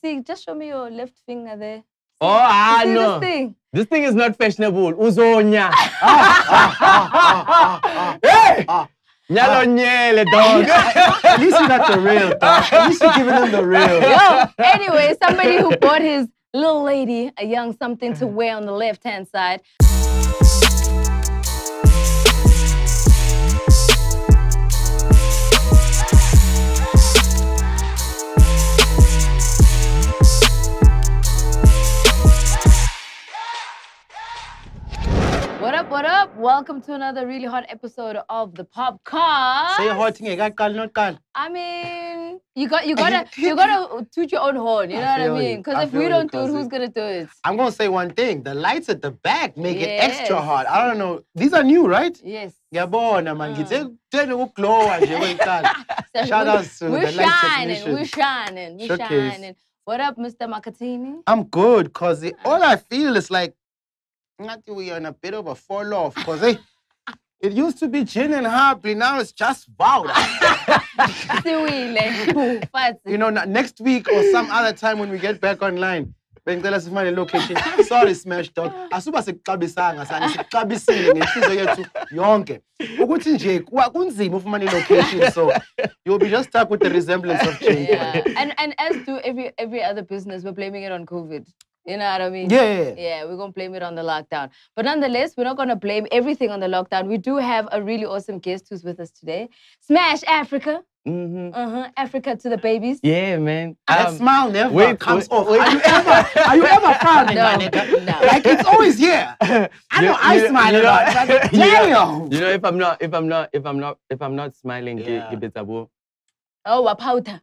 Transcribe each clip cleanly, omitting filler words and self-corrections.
see, just show me your left finger there. Oh, see no. This thing? This thing is not fashionable. Uzonya. Hey! Nyalonyele, dog. At least you got the real, dog. At least you're giving them the real. Yo, anyway, somebody who bought his little lady a young something to wear on the left-hand side. What up? Welcome to another really hot episode of the POPcast. Say hot thing, not call. I mean, you gotta toot your own horn. You know what I mean? Because if we don't do it, who's gonna do it? I'm gonna say one thing: the lights at the back make it extra hot. I don't know. These are new, right? Yes. Yabona man, shout out to the light technician. We're shining. What up, Mr. Makhathini? I'm good, cause all I feel is like we're on a bit of a fall off, cause it used to be gin and happy, now it's just wow. You know, next week or some other time when we get back online, bengicela sifumane location. Sorry, Smash Dog. Asuba sikuxabisanga sani sikuxabisile ngenhliziyo yethu yonke. Ukuthi nje kunzima ufumane location, so you'll be just stuck with the resemblance of change. Yeah. And as do every other business, we're blaming it on COVID. You know what I mean? Yeah, we're going to blame it on the lockdown. But nonetheless, we're not going to blame everything on the lockdown. We do have a really awesome guest who's with us today. Smash Africa. Africa to the babies. Yeah, man. That smile never comes off. Are you ever proud, no, my nigga? No. Like, it's always here. I know I smile a lot. Like, damn. You know, if I'm not smiling, oh, wapauta.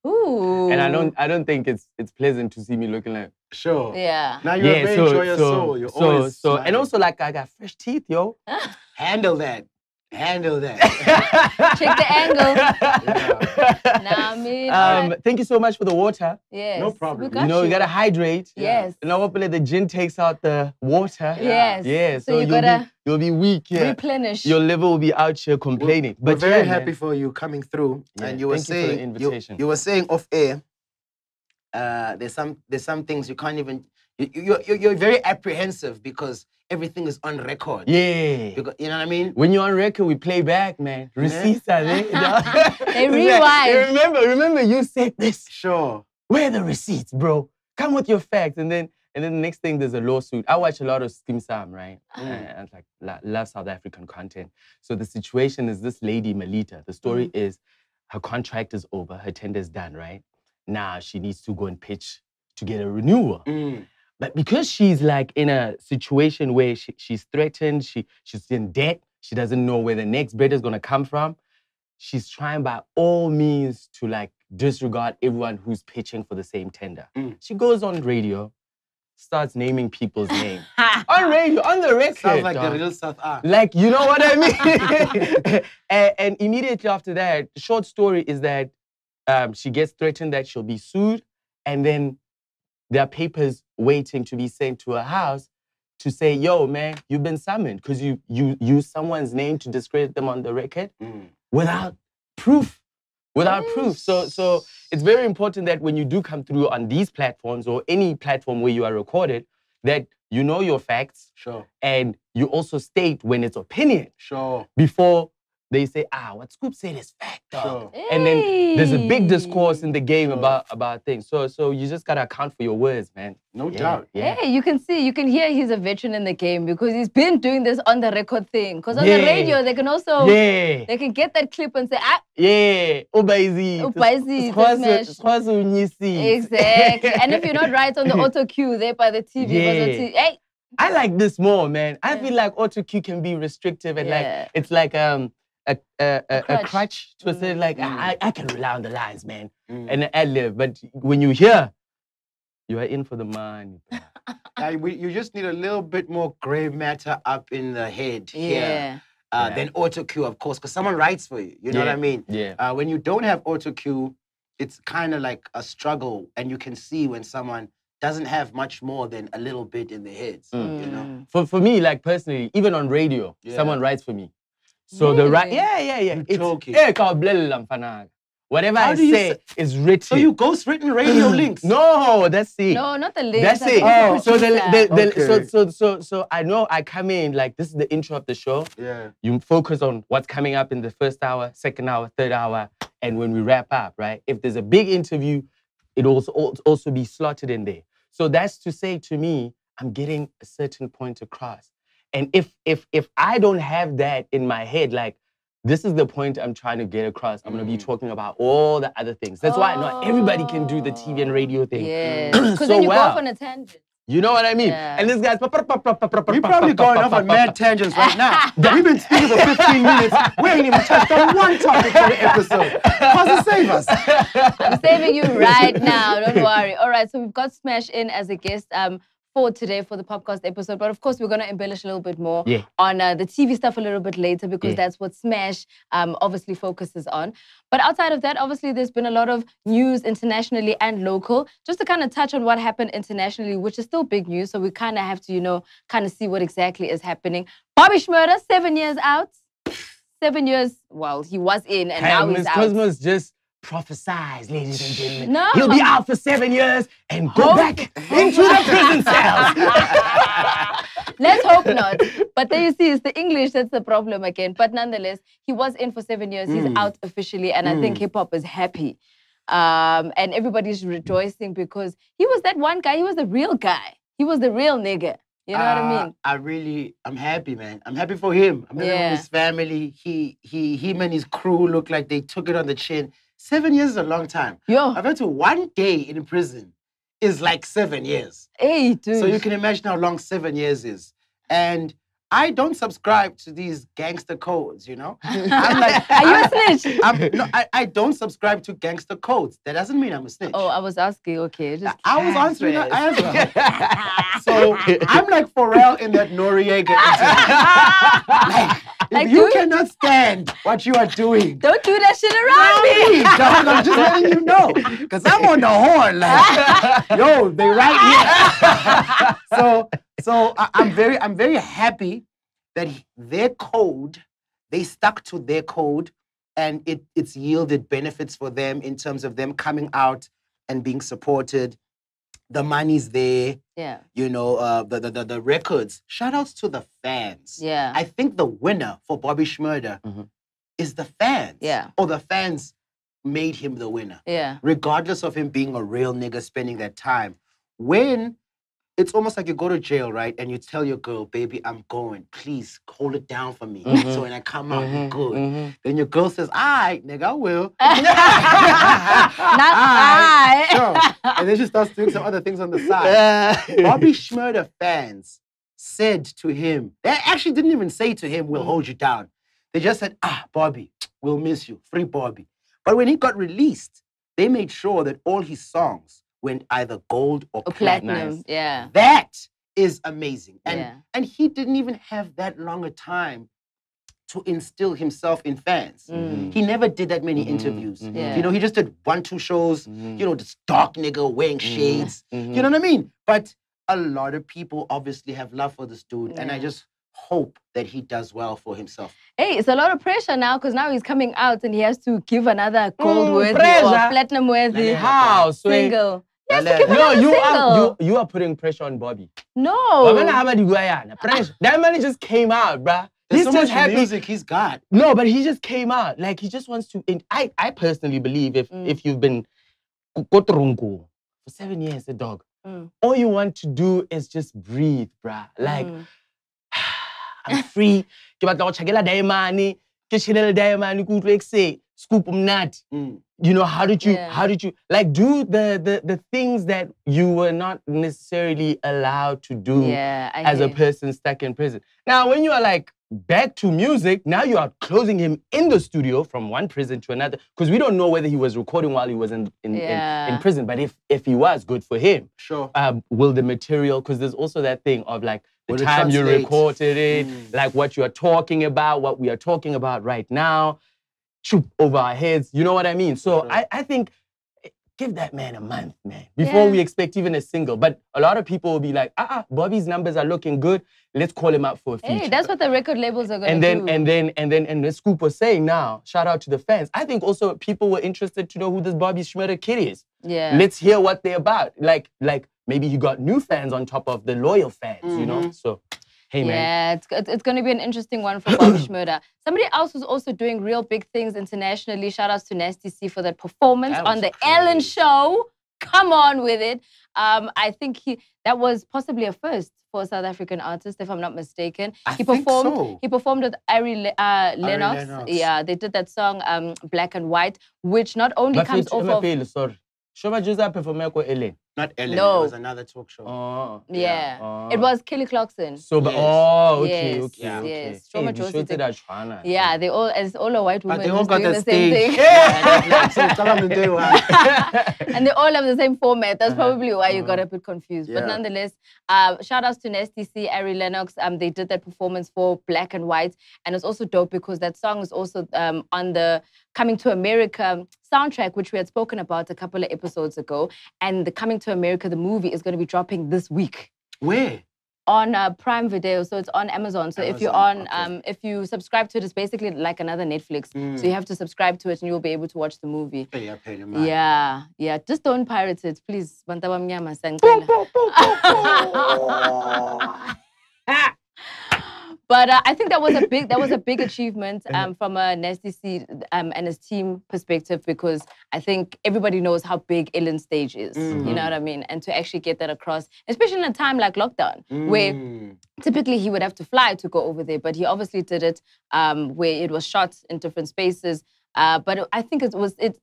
Ooh. And I don't think it's pleasant to see me looking like. Sure. Yeah. Now you enjoy your soul. You're always smiling. And also like I got fresh teeth, yo. Handle that. Check the angle. Yeah. Nah, I mean, thank you so much for the water. Yes. No problem. You gotta hydrate. Yes. And hopefully the gin takes out the water. Yes. Yeah. So you'll be weak. Yeah. Replenish. Your liver will be out here complaining. We're very happy for you coming through. Yeah, and you were saying for the invitation. You were saying off air. There's some things you can't even. You're very apprehensive because everything is on record. Yeah. Because, you know what I mean? When you're on record, we play back, man. Receipts are there. They rewind. Remember you said this. Sure. Where are the receipts, bro? Come with your facts. And then the next thing, there's a lawsuit. I watch a lot of Skim Sam, right? And love South African content. So the situation is this lady, Melita. The story is her contract is over. Her tender is done, right? Now she needs to go and pitch to get a renewal. But because she's like in a situation where she's threatened, she's in debt, she doesn't know where the next bid is gonna come from, she's trying by all means to like disregard everyone who's pitching for the same tender. She goes on radio, starts naming people's names. On radio, on the record. Sounds like the real South Africa. Like, you know what I mean? and immediately after that, the short story is that she gets threatened that she'll be sued, and then there are papers waiting to be sent to her house to say, yo, man, you've been summoned because you use someone's name to discredit them on the record without proof. So it's very important that when you do come through on these platforms or any platform where you are recorded, that you know your facts. Sure. And you also state when it's opinion. Sure. Before they say, what Scoop said is fact, dog. Sure. And then there's a big discourse in the game about things. So you just gotta account for your words, man. No doubt. Yeah. Hey, you can hear he's a veteran in the game because he's been doing this on the record thing. Because on the radio, they can also, they can get that clip and say, Ubaizi. Exactly. And if you're not right on the auto cue there by the TV, hey. I like this more, man. I feel like auto cue can be restrictive and like it's like a crutch to say like I can rely on the lines, man, and an ad-lib. But when you hear, you are in for the money. You just need a little bit more gray matter up in the head here. Yeah. Then auto cue, of course, because someone writes for you. You know what I mean? Yeah. When you don't have auto cue, it's kind of like a struggle, and you can see when someone doesn't have much more than a little bit in their heads. You know. For me, like personally, even on radio, someone writes for me. So the right, You're joking. Whatever How I do you say is written. So you ghostwritten radio links? No, that's it. No, not the link. That's it. Oh, So I know I come in like this is the intro of the show. Yeah. You focus on what's coming up in the first hour, second hour, third hour, and when we wrap up, right? If there's a big interview, it'll also be slotted in there. So that's to say to me, I'm getting a certain point across. And if I don't have that in my head, like this is the point I'm trying to get across. I'm gonna be talking about all the other things. That's why not everybody can do the TV and radio thing. Yes, because so then you well. go off on a tangent. You know what I mean? Yeah. And this guy's... We're probably going off on mad tangents right now. We've been speaking for 15 minutes. We ain't even touched on one topic for the episode. Pause save us. I'm saving you right now. Don't worry. All right, so we've got Smash in as a guest for today for the POPcast episode. But of course, we're going to embellish a little bit more on the TV stuff a little bit later because that's what Smash obviously focuses on. But outside of that, obviously, there's been a lot of news internationally and local. Just to kind of touch on what happened internationally, which is still big news. So we kind of have to, you know, kind of see what exactly is happening. Bobby Shmurda, 7 years out. 7 years, well, he was in and now he's out. Cosmo's just prophesies, ladies and gentlemen. No. He'll be out for 7 years and go back into the prison cells. Let's hope not. But there you see, it's the English that's the problem again. But nonetheless, he was in for 7 years. He's out officially. And I think hip-hop is happy. And everybody's rejoicing because he was that one guy. He was the real guy. He was the real nigga. You know what I mean? I'm happy, man. I'm happy for him. I'm happy for his family. Him and his crew look like they took it on the chin. 7 years is a long time. Yo. I bet you 1 day in prison is like 7 years. Hey, dude. So you can imagine how long 7 years is. And I don't subscribe to these gangster codes, you know? I'm like, are you a snitch? I don't subscribe to gangster codes. That doesn't mean I'm a snitch. Oh, I was asking, okay. Just I was answering that as well. So I'm like Pharrell in that Noriega interview. Like, if you cannot stand what you are doing, don't do that shit around me. Dog, I'm just letting you know. Because I'm on the horn, like, yo, they right here. So I'm very happy that their code, they stuck to their code and it's yielded benefits for them in terms of them coming out and being supported. The money's there. Yeah. You know, the records. Shout outs to the fans. Yeah. I think the winner for Bobby Shmurda is the fans. Yeah. Or the fans made him the winner. Yeah. Regardless of him being a real nigga spending that time. When it's almost like you go to jail, right? And you tell your girl, baby, I'm going. Please hold it down for me. So when I come out, you're good. Then your girl says, all right, nigga, I will. Not I. Sure. And then she starts doing some other things on the side. Bobby Shmurda fans said to him, they actually didn't even say to him, we'll hold you down. They just said, Bobby, we'll miss you. Free Bobby. But when he got released, they made sure that all his songs went either gold or platinum. Yeah. That is amazing. And he didn't even have that long a time to instill himself in fans. He never did that many interviews. You know, he just did 1-2 shows, you know, this dark nigga wearing shades. You know what I mean? But a lot of people obviously have love for this dude. And I just hope that he does well for himself. Hey, it's a lot of pressure now because now he's coming out and he has to give another gold-worthy or platinum-worthy single. He has to give another single. You are putting pressure on Bobby. No. That man just came out, bruh. There's so much music he's got. No, but he just came out. Like, he just wants to... I personally believe if you've been for 7 years, a dog, all you want to do is just breathe, bruh. Like, I'm free. Scoop nut. You know, how did you like do the things that you were not necessarily allowed to do as a person stuck in prison? Now, when you are like back to music, now you are closing him in the studio from one prison to another, because we don't know whether he was recording while he was in prison. But if he was, good for him. Sure. Will the material, because there's also that thing of like the time you recorded it, like what you are talking about, what we are talking about right now, shoot over our heads, you know what I mean? So I think, give that man a month, man, before we expect even a single. But a lot of people will be like, Bobby's numbers are looking good. let's call him up for a feature. Hey, that's what the record labels are going to do. And then Scoop was saying now, shout out to the fans. I think also people were interested to know who this Bobby Schmurder kid is. Yeah. Let's hear what they're about. Like maybe he got new fans on top of the loyal fans, you know? So, hey, man. Yeah, it's going to be an interesting one for Bobby Schmurder. Somebody else who's also doing real big things internationally. Shout outs to Nasty C for that performance on the Ellen Show. Come on with it. I think that was possibly a first for a South African artist, if I'm not mistaken. He performed with Ari Lennox. Yeah, they did that song Black and White, which not only comes off of... Sorry. Shoba performed Ellen. Not Ellen, no. It was another talk show. Oh. Yeah. Oh. It was Kelly Clarkson. So, yes. Okay. Yes. Hey, yeah, it's all a white woman. But they all got the same thing. And they all have the same format. That's probably why you got a bit confused. Yeah. But nonetheless, shout outs to Nasty C, Ari Lennox. They did that performance for Black and White. And it's also dope because that song is also on the Coming to America soundtrack, which we had spoken about a couple of episodes ago. And the Coming to America, the movie, is going to be dropping this week. Where? On Prime Video, so it's on Amazon. So if you're on, if you subscribe to it, it's basically like another Netflix. So you have to subscribe to it and you'll be able to watch the movie. Yeah. Just don't pirate it, please. But I think that was a big achievement from a Nasty C and his team perspective, because I think everybody knows how big Ellen's stage is. You know what I mean? And to actually get that across, especially in a time like lockdown, where typically he would have to fly to go over there, but he obviously did it where it was shot in different spaces. But I think it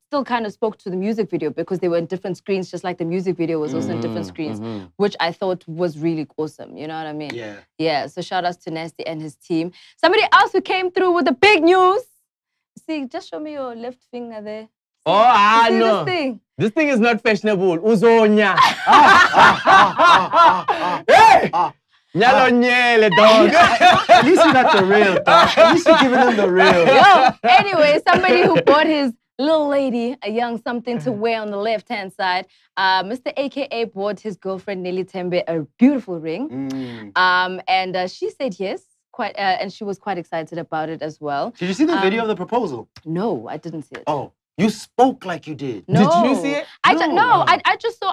still kind of spoke to the music video because they were in different screens, just like the music video was also in different screens, which I thought was really awesome. You know what I mean? Yeah. So shout outs to Nasty and his team. Somebody else who came through with the big news. See, just show me your left finger there. See, no. This thing? This thing is not fashionable. Uzonya. Hey! Nyalo dog. At least you got the real, dog. At least you're giving them the real. Yo, anyway, somebody who bought his little lady a young something to wear on the left-hand side, Mr. AKA bought his girlfriend Nelly Tembe a beautiful ring. And she said yes, and she was quite excited about it as well. Did you see the video of the proposal? No, I didn't see it. Oh. You spoke like you did. No. Did you see it? I just saw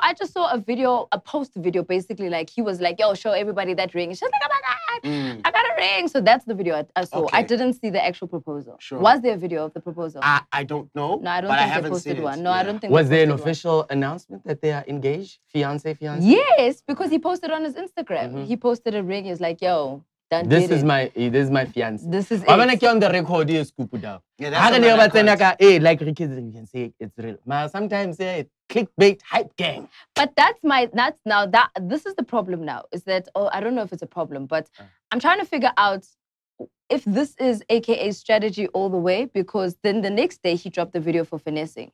a post video, basically, like he was like, yo, show everybody that ring. She's like, oh my God, I got a ring. So that's the video I saw. Okay. I didn't see the actual proposal. Sure. Was there a video of the proposal? I don't know. No, I don't think they posted one. No, I don't think. Was there an official announcement that they are engaged? Fiance? Yes, because he posted on his Instagram. He posted a ring. He's like, yo, this is my fiance. This is it. I'm gonna on the record here, scoop it up. Yeah, that's like Ricky, you can say it's real. Sometimes it's clickbait hype gang. But this is the problem now. Is that I don't know if it's a problem, but I'm trying to figure out if this is AKA's strategy all the way, because then the next day he dropped the video for finessing.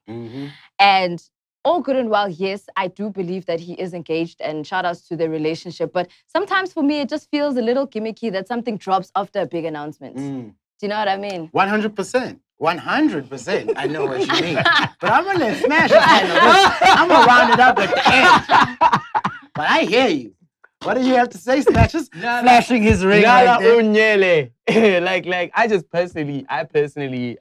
And all good and well, yes, I do believe that he is engaged, and shout outs to their relationship. But sometimes for me, it just feels a little gimmicky that something drops after a big announcement. Do you know what I mean? 100%. 100%. I know what you mean. But I'm going to smash it. I'm going to round it up at the end. But I hear you. What do you have to say, Smash? Just flashing his ring like that. like, I personally, I personally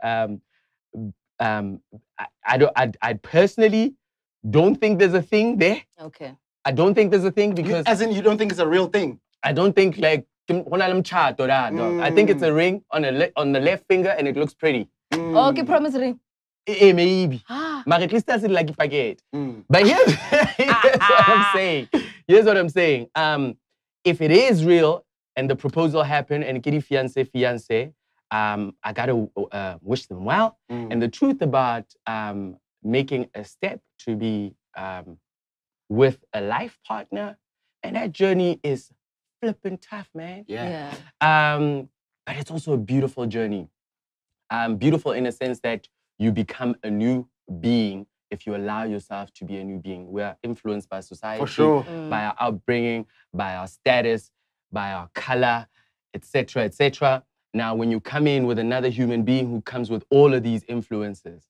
don't think there's a thing there. Okay. I don't think there's a thing because... As in, you don't think it's a real thing? I don't think, like, I think it's a ring on the left finger and it looks pretty. Okay, promise ring. Maybe. But at least that's like packet. But here's what I'm saying. Here's what I'm saying. If it is real and the proposal happened and kitty fiance, I gotta wish them well. And the truth about making a step to be with a life partner, and that journey is flipping tough, man. Yeah. But it's also a beautiful journey. Beautiful in a sense that you become a new being if you allow yourself to be a new being. We are influenced by society, for sure, by our upbringing, by our status, by our color, etc., etc. Now, when you come in with another human being who comes with all of these influences,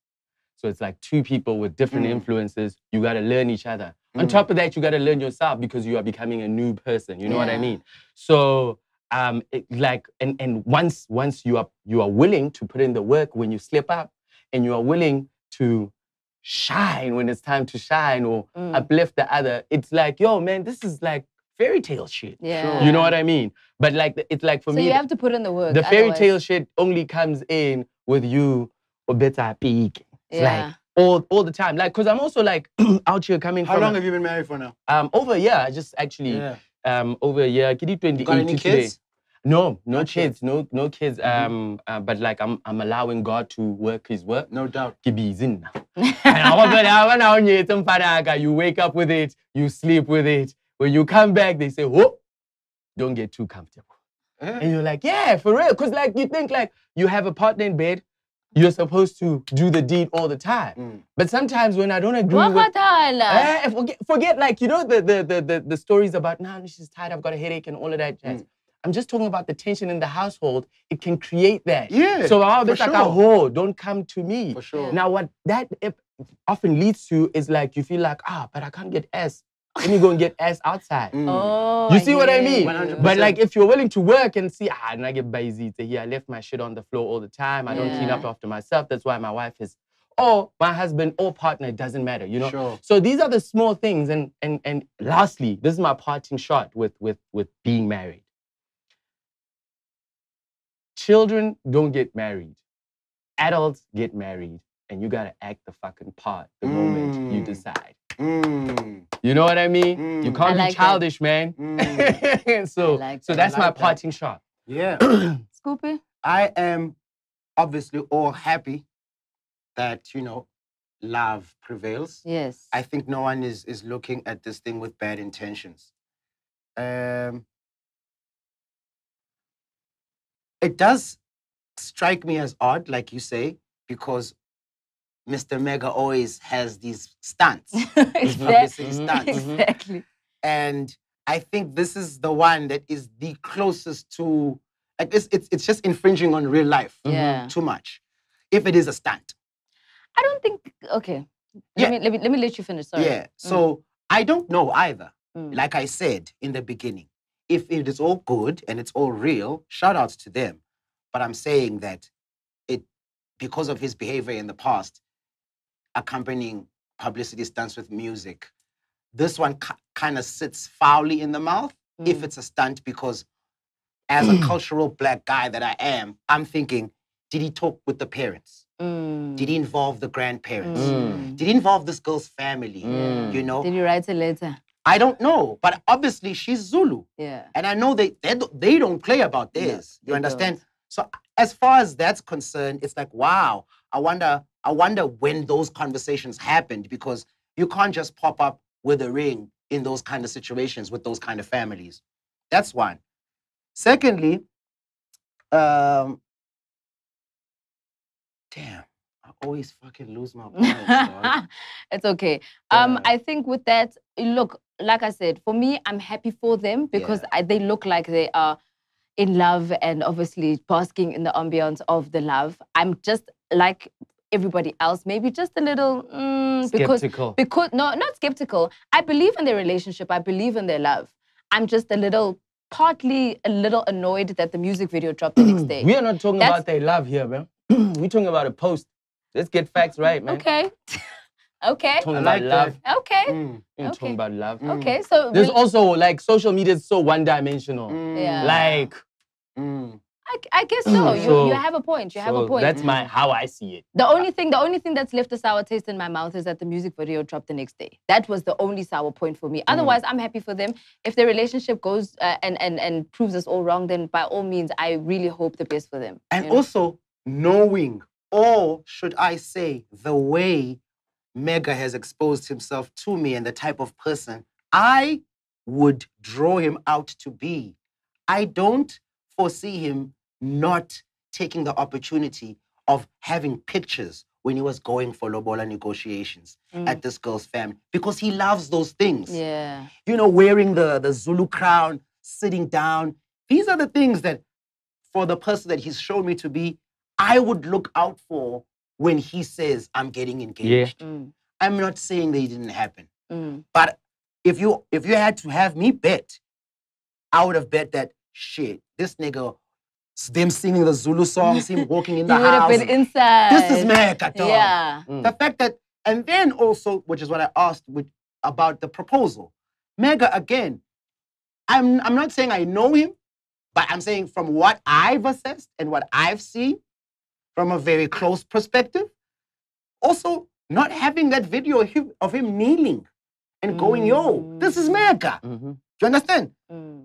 so it's like two people with different influences, you got to learn each other. On top of that, you got to learn yourself because you are becoming a new person. You know what I mean? So and once you are willing to put in the work when you slip up, and you are willing to shine when it's time to shine or uplift the other, it's like, yo, man, this is like fairy tale shit. Yeah. You know what I mean? But like, it's like for me, so you have to put in the work. The fairy tale shit only comes in with you or better peak. It's like all the time. Like, cause I'm also like out here coming from. How long have you been married for now? Over a year. I just actually over a year. Kid 28 got any kids? No kids, no kids. But like I'm allowing God to work His work. No doubt. You wake up with it, you sleep with it. When you come back, they say, "Whoa, don't get too comfortable." And you're like, "Yeah, for real." Cause like you think like you have a partner in bed, you're supposed to do the deed all the time. But sometimes when I don't agree with, forget like you know the stories about she's tired, I've got a headache and all of that jazz. I'm just talking about the tension in the household. It can create that. Yeah. So I'll be like, don't come to me. For sure. Now what that often leads to is like you feel like, but I can't get S. Let me go and get S outside. Oh, you see what I mean? 100%. But like if you're willing to work and see, and I get busy here, I left my shit on the floor all the time. I don't clean up after myself. That's why my wife is, or my husband or partner, it doesn't matter, you know? Sure. So these are the small things. And lastly, this is my parting shot with being married. Children don't get married. Adults get married. And you gotta act the fucking part the moment you decide. You know what I mean? You can't be childish, man. So that's my parting shot. Yeah. Scoopy? I am obviously all happy that, you know, love prevails. Yes. I think no one is looking at this thing with bad intentions. It does strike me as odd, like you say, because Mr. Mega always has these stunts. These publicity stunts. Exactly. And I think this is the one that is the closest to, like it's just infringing on real life too much, if it is a stunt. I don't think, okay. Let me let you finish, sorry. Yeah, so I don't know either. Like I said in the beginning, if it is all good and it's all real, shout outs to them. But I'm saying that because of his behavior in the past, accompanying publicity stunts with music, this one kind of sits foully in the mouth if it's a stunt, because as a cultural black guy that I am, I'm thinking, did he talk with the parents? Did he involve the grandparents? Did he involve this girl's family? You know? Did you write a letter? I don't know, but obviously she's Zulu. Yeah. And I know they don't play about this. You understand? Don't. So as far as that's concerned, it's like, wow, I wonder when those conversations happened, because you can't just pop up with a ring in those kind of situations with those kind of families. That's one. Secondly, damn, I always fucking lose my points, dog. It's okay. I think with that, look, like I said, for me, I'm happy for them because they look like they are in love and obviously basking in the ambiance of the love. I'm just like everybody else, maybe just a little skeptical. Because no, not skeptical. I believe in their relationship. I believe in their love. I'm just partly a little annoyed that the music video dropped the next day. We are not talking about their love here, man. We're talking about a post. Let's get facts right, man. Okay. Okay. Talking about love. Okay. We're talking about love. Okay, so there's also like social media is so one-dimensional. Yeah. Like. I guess so. You have a point. You have a point. That's how I see it. The only thing that's left a sour taste in my mouth is that the music video dropped the next day. That was the only sour point for me. Otherwise, I'm happy for them. If their relationship goes and proves us all wrong, then by all means, I really hope the best for them. And also knowing, or should I say, the way Mega has exposed himself to me and the type of person I would draw him out to be, I don't foresee him not taking the opportunity of having pictures when he was going for lobola negotiations at this girl's family, because he loves those things. Yeah. You know, wearing the Zulu crown, sitting down. These are the things that, for the person that he's shown me to be, I would look out for when he says, I'm getting engaged. Yeah. I'm not saying that it didn't happen. But if you had to have me bet, I would have bet that shit, this nigga, them singing the Zulu songs, him walking in the You would house. have been inside. This is mega, dog. Yeah. The fact that, and then also, which is what I asked about the proposal. Mega, again, I'm not saying I know him, but I'm saying from what I've assessed and what I've seen from a very close perspective, also not having that video of him kneeling and going, yo, this is mega. Do you understand?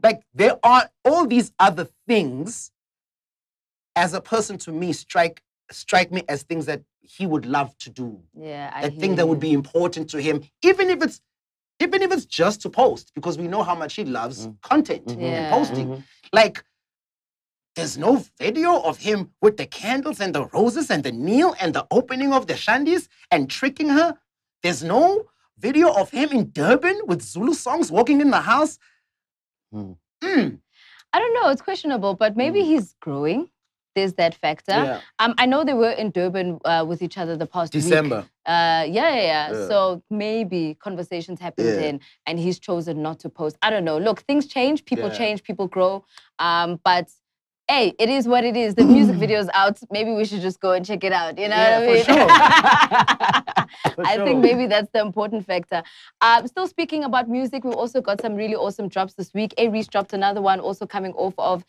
Like, there are all these other things as a person, to me, strike me as things that he would love to do. Yeah, I think that would be important to him, even if it's just to post, because we know how much he loves content and posting. Like, there's no video of him with the candles and the roses and the kneel and the opening of the shandies and tricking her. There's no video of him in Durban with Zulu songs walking in the house. I don't know, it's questionable, but maybe he's growing. There's that factor. Yeah. I know they were in Durban with each other the past December. week. Yeah. So maybe conversations happened then, and he's chosen not to post. I don't know. Look, things change, people change, people grow. But hey, it is what it is. The music video's out. Maybe we should just go and check it out. You know what I mean? For sure. I think maybe that's the important factor. Still speaking about music, we also got some really awesome drops this week. Reece dropped another one, also coming off of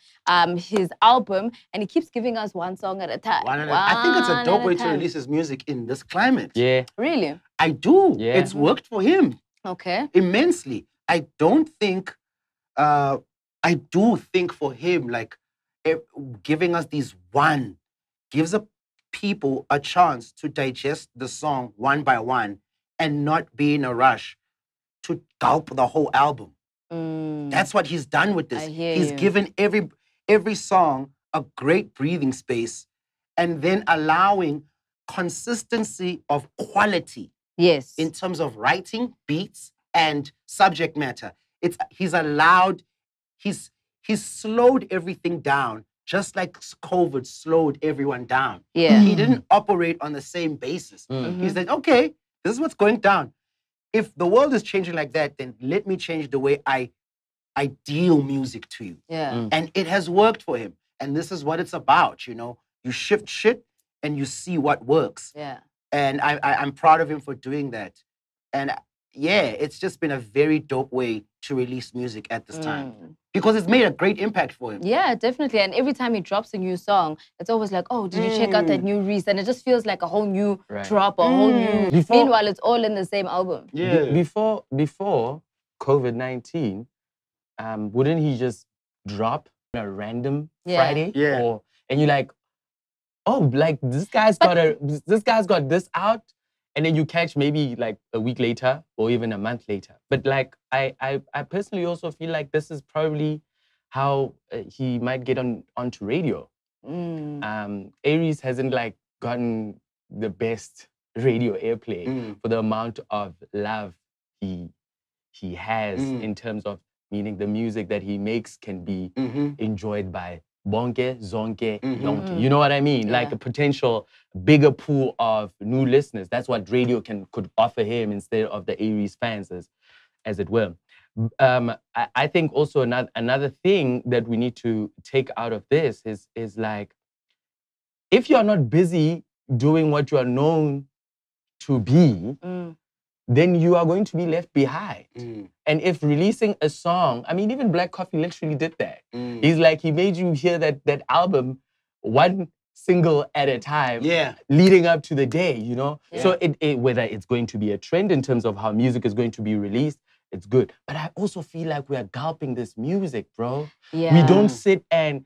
his album, and he keeps giving us one song at a time. I think it's a dope way to release his music in this climate. Yeah. Really? I do. Yeah. It's worked for him. Okay. Immensely. I do think for him, like, giving us these gives people a chance to digest the song one by one and not be in a rush to gulp the whole album. That's what he's done with this. He's given every song a great breathing space and then allowing consistency of quality. Yes. In terms of writing, beats, and subject matter. He's slowed everything down, just like COVID slowed everyone down. Yeah. He didn't operate on the same basis. He said, okay, this is what's going down. If the world is changing like that, then let me change the way I deal music to you. Yeah. And it has worked for him. And this is what it's about, you know? You shift shit and you see what works. Yeah. And I'm proud of him for doing that. And yeah, it's just been a very dope way to release music at this time. Because it's made a great impact for him. Yeah, definitely. And every time he drops a new song, it's always like, oh, did you check out that new Reece? And it just feels like a whole new drop, a whole new... Meanwhile, it's all in the same album. Yeah. Before COVID-19, wouldn't he just drop a random Friday? Yeah. And you're like, oh, like this guy's got this out, and then you catch maybe like a week later or even a month later. But like I personally also feel like this is probably how he might get onto radio. Reece hasn't like gotten the best radio airplay for the amount of love he has in terms of meaning the music that he makes can be enjoyed by bonke, zonke, yonke. You know what I mean? Like a potential bigger pool of new listeners. That's what radio could offer him instead of the Reece fans, as it were. I think also another thing that we need to take out of this is like, if you're not busy doing what you are known to be, then you are going to be left behind. And if releasing a song, I mean, even Black Coffee literally did that. He's like, he made you hear that album one single at a time, leading up to the day, you know? Yeah. So whether it's going to be a trend in terms of how music is going to be released, it's good. But I also feel like we are gulping this music, bro. Yeah. We don't sit and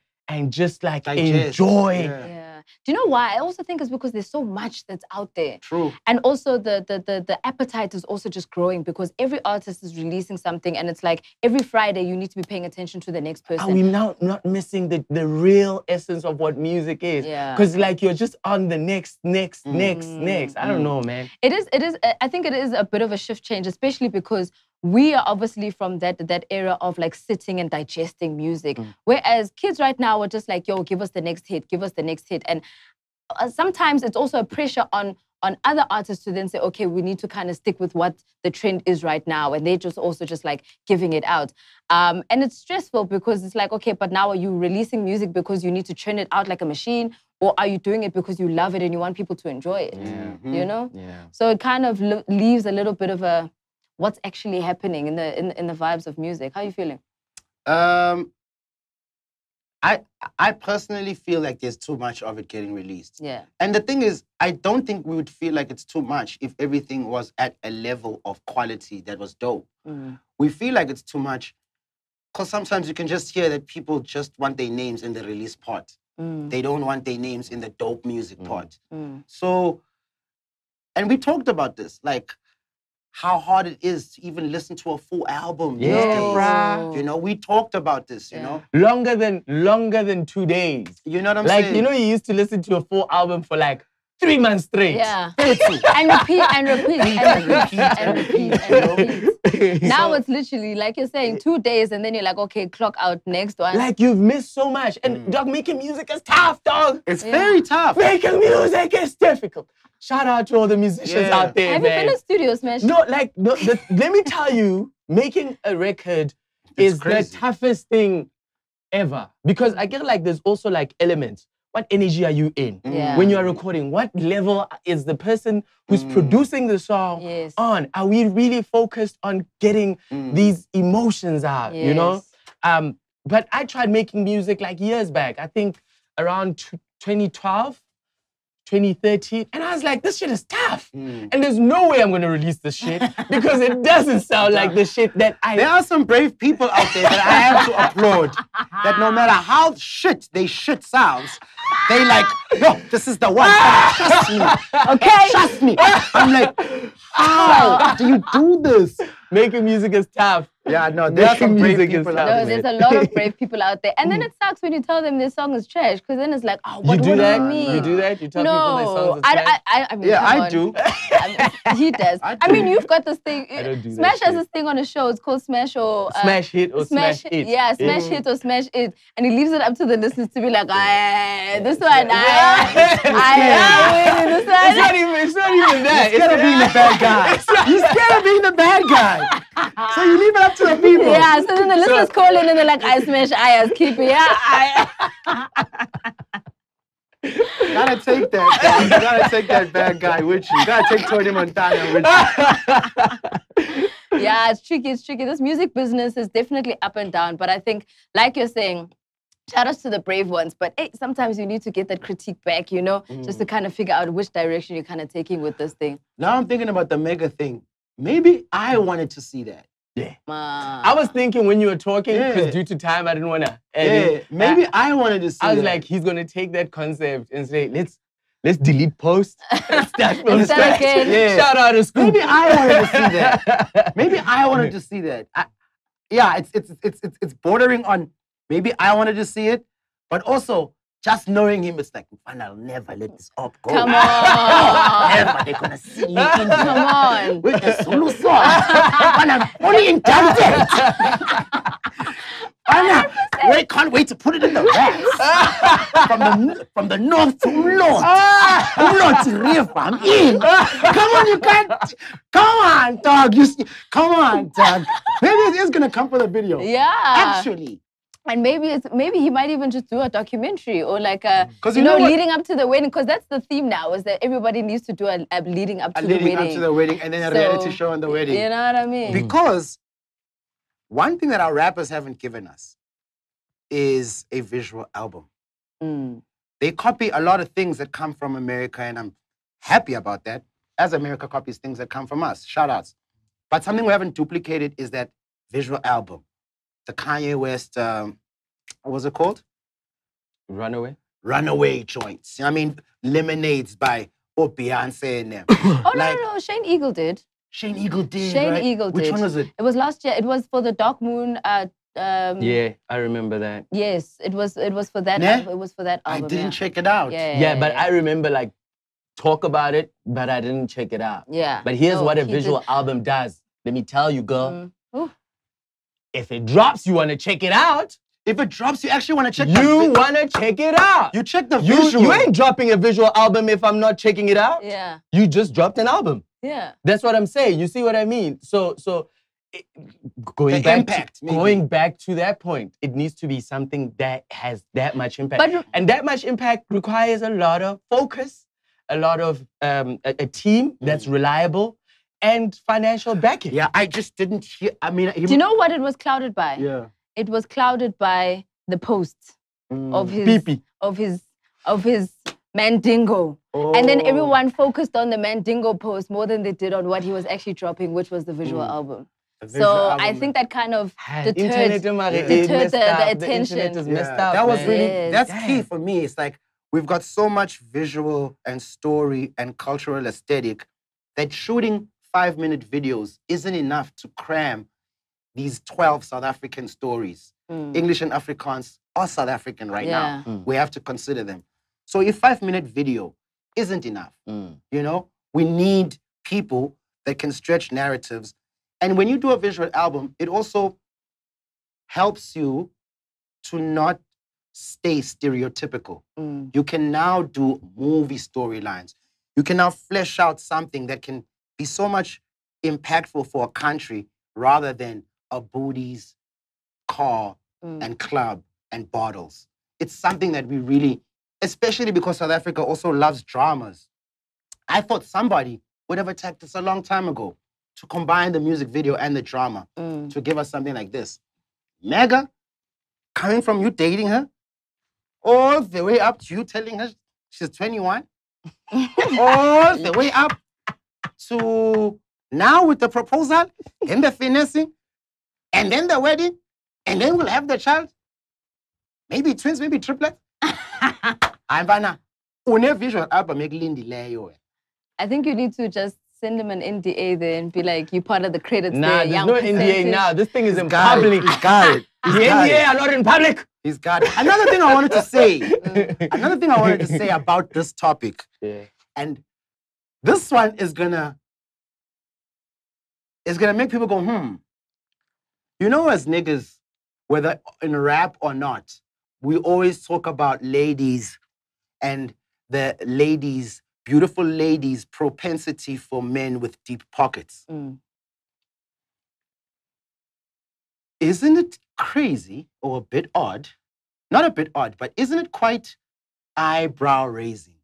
just like enjoy. Yeah. Do you know why? I also think it's because there's so much that's out there. True. And also the appetite is also just growing because every artist is releasing something and it's like every Friday you need to be paying attention to the next person. Are we now not missing the real essence of what music is? Yeah. Because like you're just on the next. I don't know, man. It is. I think it is a bit of a shift change, especially because we are obviously from that era of like sitting and digesting music. Whereas kids right now are just like, yo, give us the next hit, give us the next hit. And sometimes it's also a pressure on on other artists to then say, okay, we need to kind of stick with what the trend is right now. And they're just also just like giving it out. And it's stressful because it's like, okay, but now are you releasing music because you need to churn it out like a machine? Or are you doing it because you love it and you want people to enjoy it? You know? Yeah. So it kind of leaves a little bit of a, what's actually happening in the vibes of music. How are you feeling? I personally feel like there's too much of it getting released. Yeah. And the thing is, I don't think we would feel like it's too much if everything was at a level of quality that was dope. We feel like it's too much because sometimes you can just hear that people just want their names in the release part. They don't want their names in the dope music part. So, and we talked about this, like how hard it is to even listen to a full album. Yeah, you know, we talked about this, you know. Longer than 2 days. You know what I'm like, saying? you know, you used to listen to a full album for like 3 months straight. Yeah. and repeat. Now it's literally, like you're saying, 2 days and then you're like, okay, clock out, next one. Like you've missed so much. And dog, making music is tough, dog. It's very tough. Making music is difficult. Shout out to all the musicians out there, Have man. you been in studio, Smash? No, like, let me tell you, making a record is the toughest thing ever. Because I get like there's also like elements. What energy are you in when you are recording? What level is the person who's producing the song on? Are we really focused on getting these emotions out, you know? But I tried making music like years back. I think around 2012, 2013. And I was like, this shit is tough. And there's no way I'm going to release this shit because it doesn't sound like the shit that I... There are some brave people out there that I have to applaud. That no matter how shit sounds, they like, no, this is the one. Trust me. Okay? Trust me. I'm like, how do you do this? Making music is tough. Yeah, no, there's some brave people out there. No, there's a lot of brave people out there. And then it sucks when you tell them their song is trash, because then it's like, oh, what do you mean? You do that? You tell people their songs are trash? I mean, yeah, I do. He does. I mean, you've got this thing. I don't do Smash that has this thing on a show. It's called Smash or... Smash Hit or Smash It. Yeah, Smash Hit or Smash It. And he leaves it up to the listeners to be like, this one, this one. It's not even that. You're scared of being the bad guy. You're scared of being the bad guy. So you leave it up to the people. Yeah, so then the listeners call in and they're like, I smash, I keep it. Yeah, Gotta take that guy. You gotta take that bad guy with you. You gotta take Tony Montana with you. Yeah, it's tricky, it's tricky. This music business is definitely up and down, but I think, like you're saying, shout outs to the brave ones, but hey, sometimes you need to get that critique back, you know, just to kind of figure out which direction you're kind of taking with this thing. Now I'm thinking about the mega thing. Maybe I wanted to see that. Yeah. I was thinking when you were talking, because due to time, I didn't want to edit. Maybe I wanted to see that. I was like, he's going to take that concept and say, let's delete post. Start from scratch. Yeah. Shout out to school. Maybe I wanted to see that. Maybe I wanted to see that. It's bordering on maybe I wanted to see it, but also just knowing him, it's like, man, I'll never let this up go. Come on. Never. They're going to see me in Come on. with the Zulu song. Man, I'm fully indulgent. I can't wait to put it in the racks. From the north to north. North to river. I'm in. Come on, you can't. Come on, dog. Come on, dog. Maybe it is going to come for the video. Yeah. Actually. And maybe he might even just do a documentary or like a, you know leading up to the wedding, because that's the theme now, is that everybody needs to do a leading up to the wedding. Leading up to the wedding, and then a reality show on the wedding. You know what I mean? Because one thing that our rappers haven't given us is a visual album. They copy a lot of things that come from America, and I'm happy about that, as America copies things that come from us. Shout outs. But something we haven't duplicated is that visual album. The Kanye West, what was it called? Runaway? Runaway joints. I mean, Lemonades by Beyonce and them. No, Shane Eagle did. Shane Eagle did, Shane Eagle did. Which one was it? It was last year. It was for the Dark Moon. Yeah, I remember that. Yes, it was for that. Yeah? It was for that album. I didn't check it out. Yeah, but I remember like talk about it, but I didn't check it out. Yeah. But here's what a visual album does. Let me tell you, girl. If it drops, you want to check it out. If it drops, you actually want to check You want to check it out. You check the visual. You ain't dropping a visual album if I'm not checking it out. Yeah. You just dropped an album. Yeah. That's what I'm saying. You see what I mean? So going back to that point, it needs to be something that has that much impact. And that much impact requires a lot of focus, a lot of a team that's reliable, and financial backing. Yeah, I just didn't hear. I mean, do you know what it was clouded by? Yeah. It was clouded by the posts of his Mandingo. And then everyone focused on the Mandingo post more than they did on what he was actually dropping, which was the visual album. I think that kind of deterred the attention. That was really, that's key for me. It's like, we've got so much visual and story and cultural aesthetic that shooting 5-minute videos isn't enough to cram these 12 South African stories. English and Afrikaans are South African right now. We have to consider them. So if 5-minute video isn't enough, you know, we need people that can stretch narratives. And when you do a visual album, it also helps you to not stay stereotypical. You can now do movie storylines. You can now flesh out something that can be so much impactful for a country rather than a booties, car, and club, and bottles. It's something that we really, especially because South Africa also loves dramas. I thought somebody would have attacked us a long time ago to combine the music video and the drama to give us something like this. Mega, coming from you dating her, all the way up to you telling her she's 21, all the way up to now with the proposal, then the finessing, and then the wedding, and then we'll have the child. Maybe twins, maybe triplets. I think you need to just send him an NDA there and be like, you part of the credits there. Nah, there's no NDA now. This thing is in public. He's got it. The NDA are not in public. He's got it. Another thing I wanted to say about this topic, and this one is gonna make people go, You know, as niggas, whether in rap or not, we always talk about ladies and the ladies, beautiful ladies' propensity for men with deep pockets. Isn't it crazy or a bit odd? Not a bit odd, but isn't it quite eyebrow-raising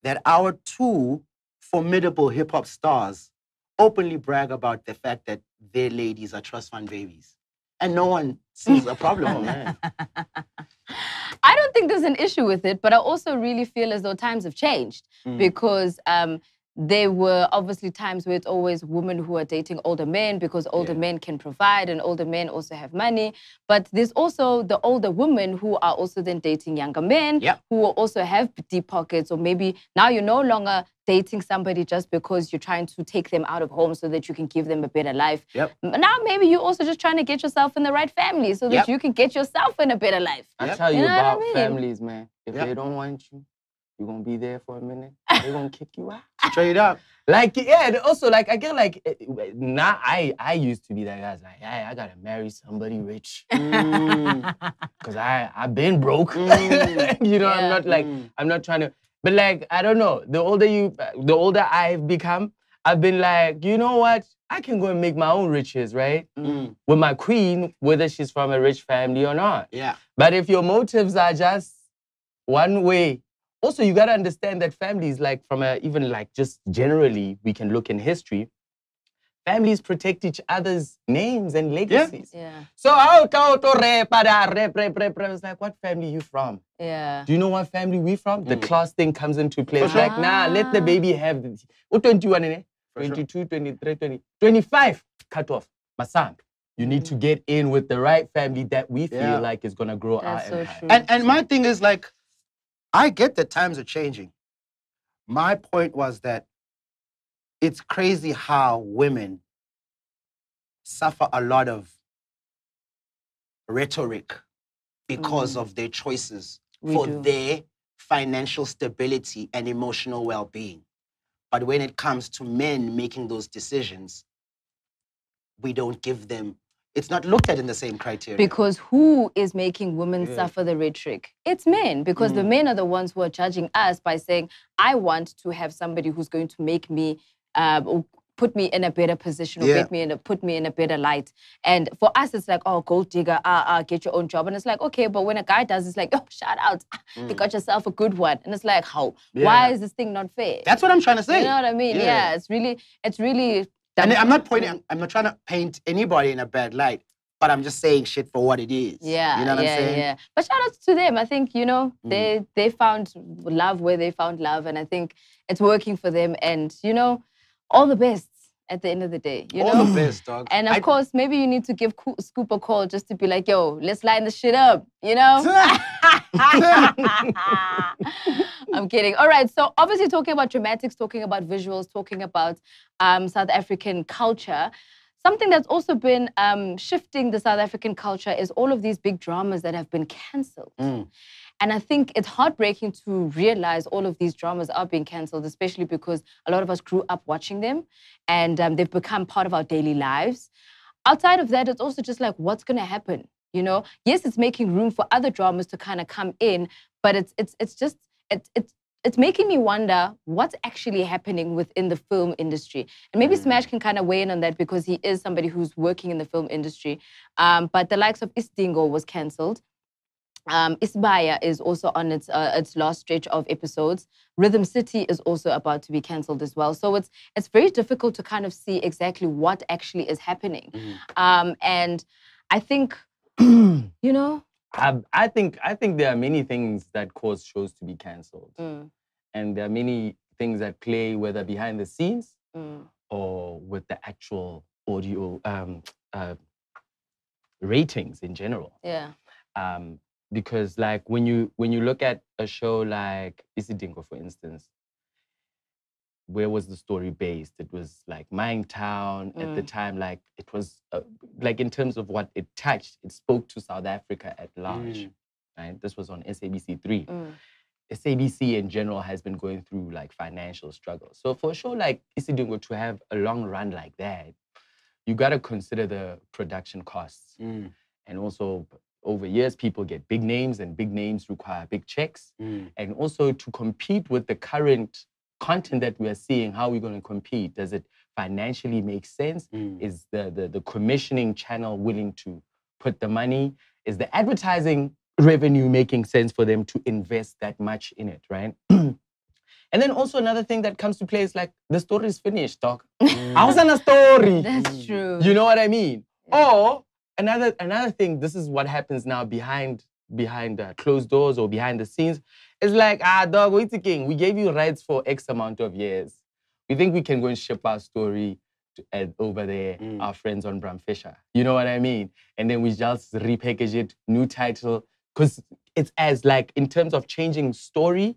that our two formidable hip-hop stars openly brag about the fact that their ladies are trust fund babies, and no one sees a problem on that? I don't think there's an issue with it, but I also really feel as though times have changed because there were obviously times where it's always women who are dating older men because older men can provide and older men also have money. But there's also the older women who are also then dating younger men who also have deep pockets, or maybe now you're no longer dating somebody just because you're trying to take them out of home so that you can give them a better life. Now maybe you're also just trying to get yourself in the right family so that you can get yourself in a better life. I tell you about families, man. If they don't want you, you're going to be there for a minute. They're going to kick you out. Straight up. Like, yeah, also, like, I get like, now I used to be that guy. Like, hey, I got to marry somebody rich. Because I've been broke. You know, I'm not trying to, but like, I don't know. The older I've become, I've been like, you know what? I can go and make my own riches, right? With my queen, whether she's from a rich family or not. Yeah. But if your motives are just one way, also, you got to understand that families, like even like just generally, we can look in history, families protect each other's names and legacies. So, it's like, what family you from? Do you know what family we from? The class thing comes into play. It's like, nah, let the baby have this. 21, 22, 23, 20, 25, cut off. Masam. You need to get in with the right family that we feel like is going to grow our empire. And my thing is like, I get that times are changing. My point was that it's crazy how women suffer a lot of rhetoric because of their choices for their financial stability and emotional well-being. But when it comes to men making those decisions, we don't give them it's not looked at in the same criteria. Because who is making women suffer the rhetoric? It's men, because the men are the ones who are judging us by saying, I want to have somebody who's going to make me, put me in a better position, or put me in a better light. And for us, it's like, oh, gold digger, get your own job. And it's like, okay, but when a guy does, it's like, oh, shout out, you got yourself a good one. And it's like, how? Why is this thing not fair? That's what I'm trying to say. You know what I mean? Yeah, it's really. And I'm not trying to paint anybody in a bad light, but I'm just saying shit for what it is. Yeah, you know what I'm saying? Yeah. But shout out to them. I think, you know, they found love where they found love, and I think it's working for them. And, you know, all the best at the end of the day. You know? All the best, dog. And of course, maybe you need to give Scoop a call just to be like, yo, let's line the shit up, you know? I'm kidding. All right, so obviously talking about dramatics, talking about visuals, talking about South African culture, something that's also been shifting the South African culture is all of these big dramas that have been cancelled. And I think it's heartbreaking to realize all of these dramas are being cancelled, especially because a lot of us grew up watching them, and they've become part of our daily lives. Outside of that, it's also just like, what's going to happen? You know, yes, it's making room for other dramas to kind of come in, but it's making me wonder what's actually happening within the film industry. And maybe Smash can kind of weigh in on that, because he is somebody who's working in the film industry. But the likes of Isdingo was cancelled. Isibaya is also on its last stretch of episodes. Rhythm City is also about to be cancelled as well. So it's very difficult to kind of see exactly what actually is happening. And I think, you know, I think there are many things that cause shows to be cancelled, and there are many things that play, whether behind the scenes or with the actual audio ratings in general. Yeah. Because like when you look at a show like Isidingo, for instance, where was the story based? It was like Mine Town at the time. Like it was like in terms of what it touched, it spoke to South Africa at large. Right? This was on SABC3. SABC in general has been going through like financial struggles. So for a show like Isidingo to have a long run like that, you got to consider the production costs. And also, over years, people get big names, and big names require big checks. And also to compete with the current content that we are seeing, how are we going to compete? Does it financially make sense? Is the commissioning channel willing to put the money? Is the advertising revenue making sense for them to invest that much in it, right? And then also another thing that comes to play is like, the story is finished, dog. How's a story? That's true. You know what I mean? Or another thing, this is what happens now behind closed doors or behind the scenes. It's like, dog, wait a king. We gave you rights for X amount of years. We think we can go and ship our story over there, our friends on Bram Fisher. You know what I mean? And then we just repackage it, new title. Because it's as like, in terms of changing story,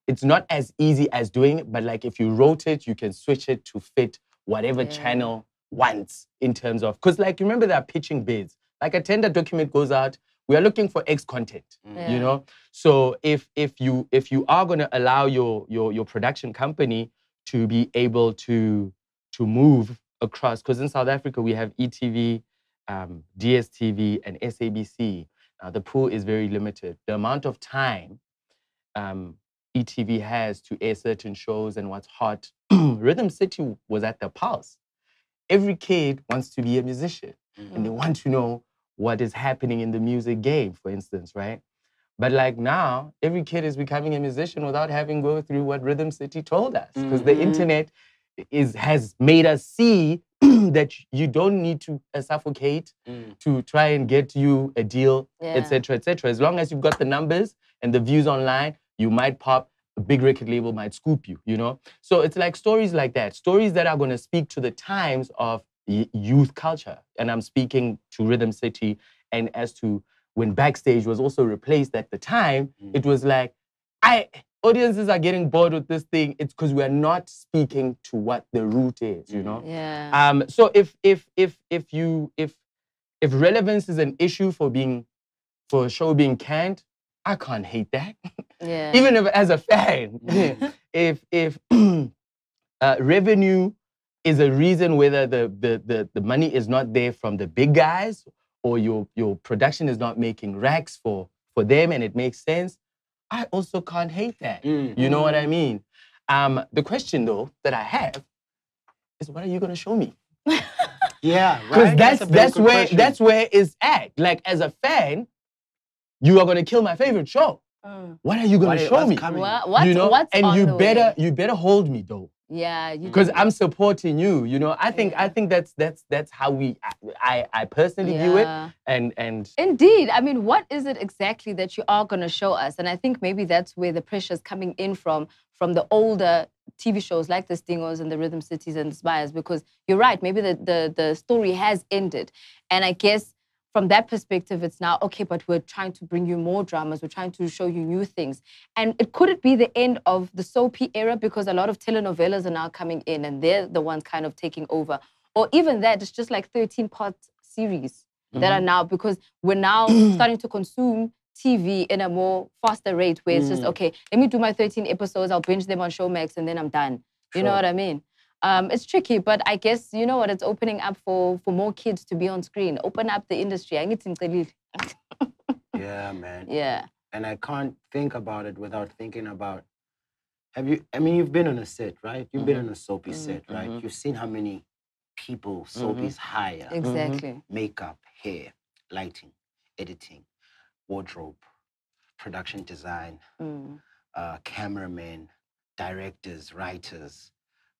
it's not as easy as doing it. But like if you wrote it, you can switch it to fit whatever channel wants in terms of, because like, remember they're pitching bids. Like a tender document goes out, we are looking for X content, you know? So if you are gonna allow your production company to be able to move across, because in South Africa we have ETV, DSTV, and SABC. Now the pool is very limited. The amount of time ETV has to air certain shows and what's hot, Rhythm City was at the pulse. Every kid wants to be a musician and they want to know what is happening in the music game, for instance, right? But like now, every kid is becoming a musician without having go through what Rhythm City told us. Because the internet has made us see that you don't need to suffocate to try and get you a deal, etc., etc. As long as you've got the numbers and the views online, you might pop. A big record label might scoop you, you know? So it's like stories like that, stories that are going to speak to the times of youth culture. And I'm speaking to Rhythm City, and as to when Backstage was also replaced at the time, it was like, audiences are getting bored with this thing. It's because we are not speaking to what the root is, you know? Yeah. So if relevance is an issue for a show being canned, I can't hate that. Yeah. Even if, as a fan, if revenue is a reason whether the money is not there from the big guys or your production is not making racks for them and it makes sense, I also can't hate that. You know what I mean? The question though that I have is, what are you gonna show me? Yeah, right. Because that's where it's at. Like as a fan, you are gonna kill my favorite show. What are you gonna show me? You know, what's and on you the way? better hold me though. Yeah, because I'm supporting you. You know, I think that's how I personally view it. And indeed, I mean, what is it exactly that you are gonna show us? And I think maybe that's where the pressure is coming in from the older TV shows like the Stingos and the Rhythm Cities and the Spires, because you're right, maybe the story has ended. And I guess from that perspective, it's now, okay, but we're trying to bring you more dramas. We're trying to show you new things. And could it be the end of the soapy era? Because a lot of telenovelas are now coming in and they're the ones kind of taking over. Or even that, it's just like 13-part series that are now, because we're now starting to consume TV in a more faster rate where it's just, okay, let me do my 13 episodes, I'll binge them on Showmax and then I'm done. You know what I mean? It's tricky, but I guess, you know what, it's opening up for more kids to be on screen. Open up the industry. I need to Yeah, man. Yeah. And I can't think about it without thinking about, you've been on a set, right? You've been on a soapy set, right? You've seen how many people soapies hire. Exactly. Makeup, hair, lighting, editing, wardrobe, production design, cameramen, directors, writers.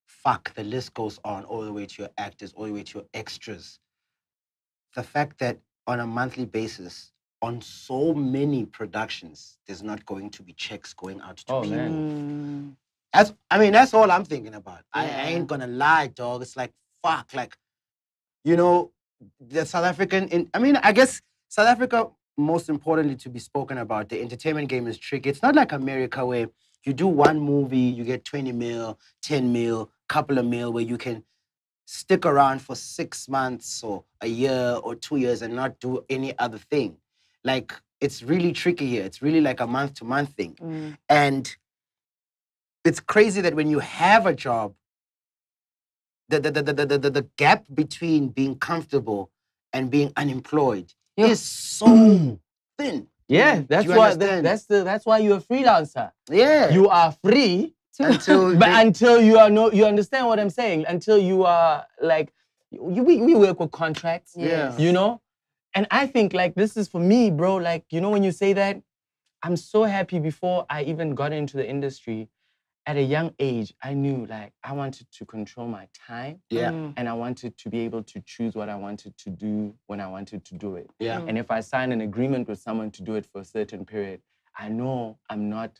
Fuck, the list goes on all the way to your actors, all the way to your extras. The fact that on a monthly basis, on so many productions, there's not going to be checks going out to people. Man. That's all I'm thinking about. Yeah. I ain't gonna lie, dog. It's like, fuck, like, you know, the South African, I guess South Africa, most importantly to be spoken about, the entertainment game is tricky. It's not like America where you do one movie, you get 20 mil, 10 mil, couple of mil, where you can stick around for 6 months or a year or 2 years and not do any other thing. Like, it's really tricky here. It's really like a month-to-month thing. And it's crazy that when you have a job, the gap between being comfortable and being unemployed is so thin. Yeah, that's why you're a freelancer. Yeah. You are free until you understand what I'm saying, until you are like, we work with contracts. Yeah. You know? And I think like this is for me, bro, like, you know, when you say that, I'm so happy. Before I even got into the industry, at a young age, I knew like I wanted to control my time. Yeah. And I wanted to be able to choose what I wanted to do when I wanted to do it. Yeah. And if I sign an agreement with someone to do it for a certain period, I know I'm not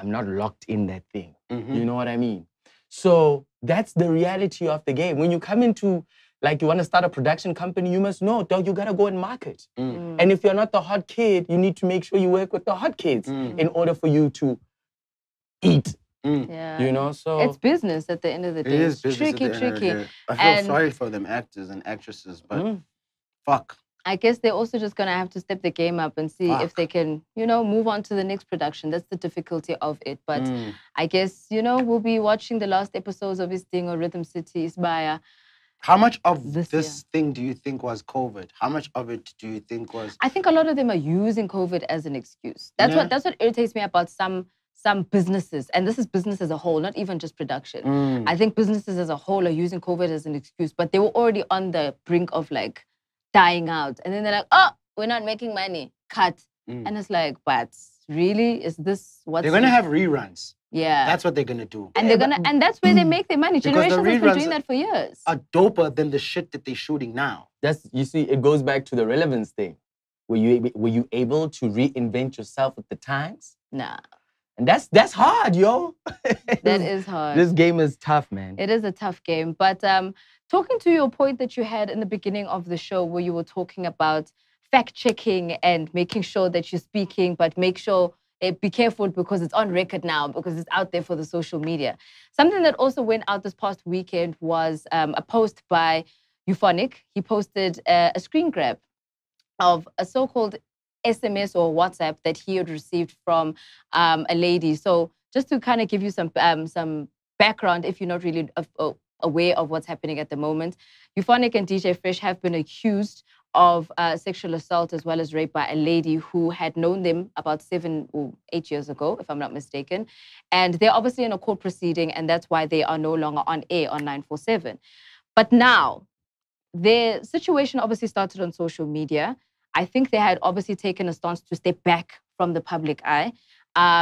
locked in that thing. You know what I mean? So that's the reality of the game. When you come into, like, you want to start a production company, you must know, dog, you got to go and market. And if you're not the hot kid, you need to make sure you work with the hot kids in order for you to eat. Yeah. You know, so it's business at the end of the day. It is business tricky. I feel sorry for them actors and actresses, but fuck. I guess they're also just gonna have to step the game up and see if they can, you know, move on to the next production. That's the difficulty of it. But I guess, you know, we'll be watching the last episodes of Sting or Rhythm City, Isbaya. How much of this thing do you think was COVID? How much of it do you think was? I think a lot of them are using COVID as an excuse. That's what irritates me about some businesses, and this is business as a whole, not even just production. I think businesses as a whole are using COVID as an excuse, but they were already on the brink of like dying out. And then they're like, oh, we're not making money, cut. And it's like, but really, is this what they're gonna have reruns? Yeah. That's what they're gonna do. And and that's where they make their money. Generations has been doing that for years. Are doper than the shit that they're shooting now. You see, it goes back to the relevance thing. Were you able to reinvent yourself with the times? Nah. And that's hard, yo. That is hard. This game is tough, man. It is a tough game. But talking to your point that you had in the beginning of the show where you were talking about fact-checking and making sure that you're speaking, but make sure, be careful because it's on record now, because it's out there for the social media. Something that also went out this past weekend was a post by Euphonik. He posted a screen grab of a so-called SMS or WhatsApp that he had received from a lady. So just to kind of give you some background, if you're not really aware of what's happening at the moment. Euphonik and DJ Fresh have been accused of sexual assault as well as rape by a lady who had known them about 7 or 8 years ago, if I'm not mistaken. And they're obviously in a court proceeding, and that's why they are no longer on air on 947. But now, their situation obviously started on social media. I think they had obviously taken a stance to step back from the public eye,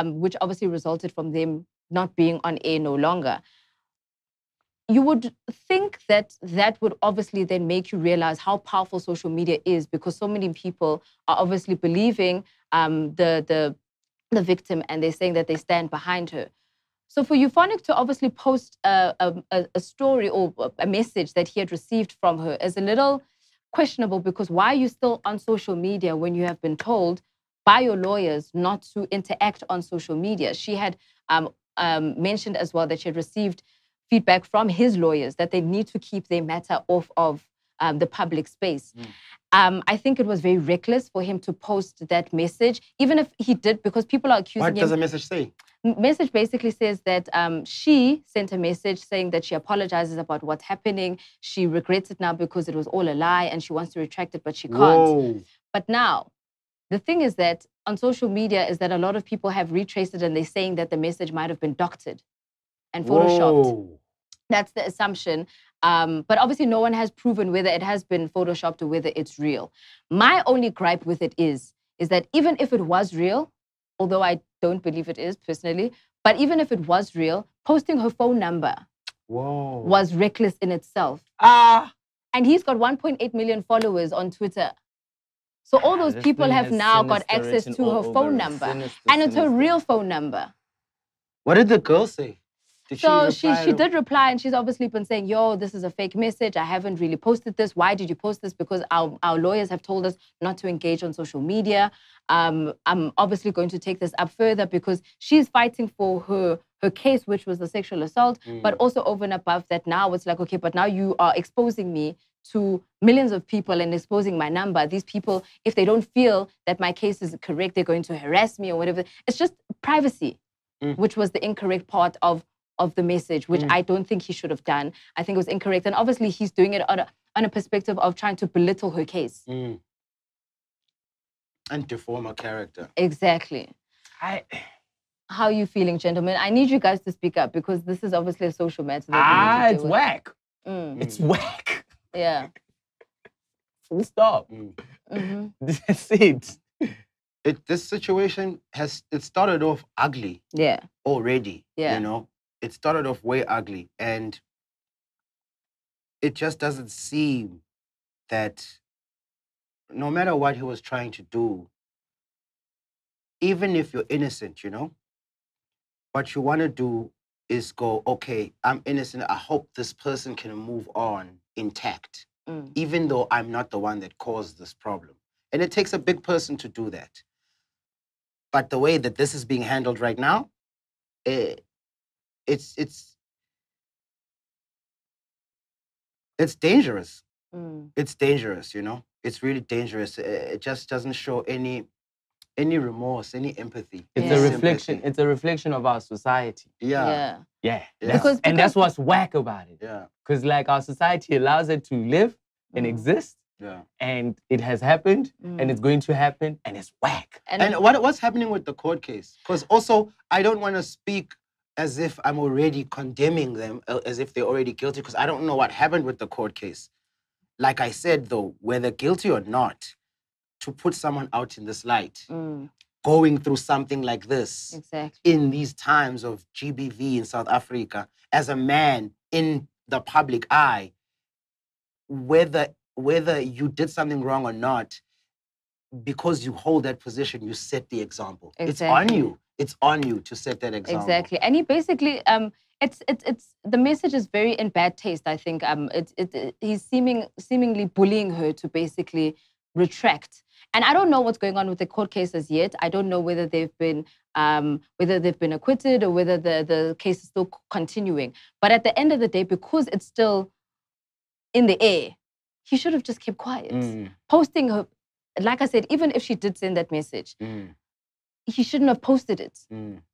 which obviously resulted from them not being on air no longer. You would think that that would obviously then make you realize how powerful social media is, because so many people are obviously believing the victim, and they're saying that they stand behind her. So for Euphonik to obviously post a story or a message that he had received from her is a little questionable, because why are you still on social media when you have been told by your lawyers not to interact on social media? She had mentioned as well that she had received feedback from his lawyers that they need to keep their matter off of the public space. I think it was very reckless for him to post that message, even if he did, because people are accusing him. What does the message say? Message basically says that she sent a message saying that she apologizes about what's happening. She regrets it now because it was all a lie, and she wants to retract it, but she can't. Whoa. But now, the thing is that on social media is that a lot of people have retraced it, and they're saying that the message might have been doctored and photoshopped. Whoa. That's the assumption. But obviously no one has proven whether it has been photoshopped or whether it's real. My only gripe with it is that even if it was real, although I don't believe it is personally, but even if it was real, posting her phone number was reckless in itself. And he's got 1.8 million followers on Twitter. So all those people have now got access to her phone number. And it's her real phone number. What did the girl say? So she did reply, and she's obviously been saying, yo, this is a fake message. I haven't really posted this. Why did you post this? Because our lawyers have told us not to engage on social media. I'm obviously going to take this up further, because she's fighting for her case, which was the sexual assault, but also over and above that, now it's like, okay, but now you are exposing me to millions of people and exposing my number. These people, if they don't feel that my case is correct, they're going to harass me or whatever. It's just privacy, which was the incorrect part of the message, which I don't think he should have done. I think it was incorrect. And obviously he's doing it on a perspective of trying to belittle her case. And deform her character. Exactly. How are you feeling, gentlemen? I need you guys to speak up, because this is obviously a social matter. It's whack. It's whack. Yeah. Full stop. That's it. This situation it started off ugly. Yeah. Already. Yeah. You know? It started off way ugly, and it just doesn't seem that no matter what he was trying to do, even if you're innocent, you know, what you want to do is go, okay, I'm innocent. I hope this person can move on intact, even though I'm not the one that caused this problem. And it takes a big person to do that. But the way that this is being handled right now, it's dangerous. It's dangerous, you know. It's really dangerous. It just doesn't show any remorse, any empathy. It's a reflection. It's a reflection of our society. Yeah. Because that's what's whack about it. Yeah. Because like our society allows it to live and exist. Yeah. And it has happened, and it's going to happen, and it's whack. And what's happening with the court case? Because also, I don't want to speak as if I'm already condemning them, as if they're already guilty, because I don't know what happened with the court case. Like I said, though, whether guilty or not, to put someone out in this light, going through something like this, in these times of GBV in South Africa, as a man in the public eye, whether you did something wrong or not, because you hold that position, you set the example. It's on you. It's on you to set that example. Exactly. And he basically, the message is very in bad taste, I think. He's seemingly bullying her to basically retract. And I don't know what's going on with the court cases yet. I don't know whether they've been acquitted or whether the case is still continuing. But at the end of the day, because it's still in the air, he should have just kept quiet. Posting her, like I said, even if she did send that message, he shouldn't have posted it.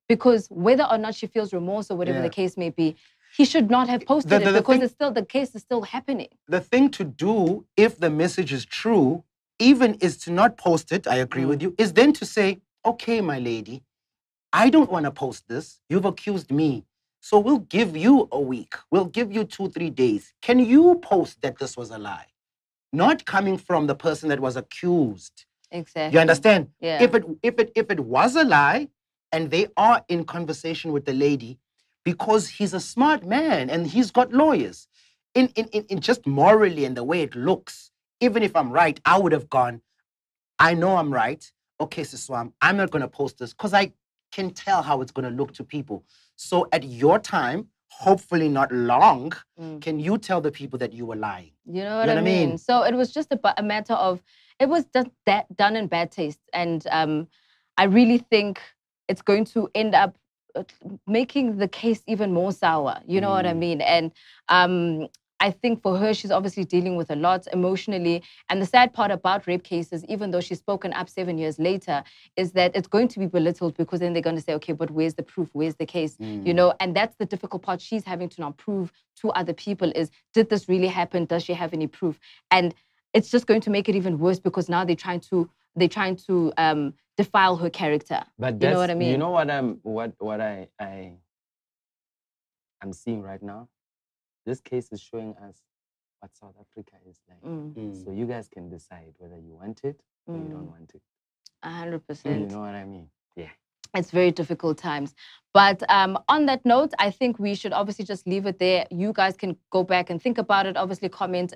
Because whether or not she feels remorse or whatever the case may be, he should not have posted it because the case is still happening. The thing to do, if the message is true, even is to not post it, I agree with you, is then to say, okay, my lady, I don't want to post this. You've accused me. So we'll give you a week. We'll give you 2-3 days. Can you post that this was a lie? Not coming from the person that was accused. Exactly. You understand? Yeah. If it was a lie, and they are in conversation with the lady, because he's a smart man and he's got lawyers, in just morally and the way it looks, even if I'm right, I would have gone, I know I'm right. Okay, Siswam, I'm not going to post this because I can tell how it's going to look to people. So at your time, hopefully not long, can you tell the people that you were lying? You know what I mean? So it was just a matter of, it was just done in bad taste. And I really think it's going to end up making the case even more sour. You know what I mean? And I think for her, she's obviously dealing with a lot emotionally. And the sad part about rape cases, even though she's spoken up 7 years later, is that it's going to be belittled because then they're going to say, okay, but where's the proof? Where's the case? You know, and that's the difficult part she's having to now prove to other people is, did this really happen? Does she have any proof? And it's just going to make it even worse because now they're trying to defile her character. But you know what I mean? You know what I'm seeing right now? This case is showing us what South Africa is like. So you guys can decide whether you want it or you don't want it. 100%. You know what I mean? Yeah. It's very difficult times. But on that note, I think we should obviously just leave it there. You guys can go back and think about it. Obviously, comment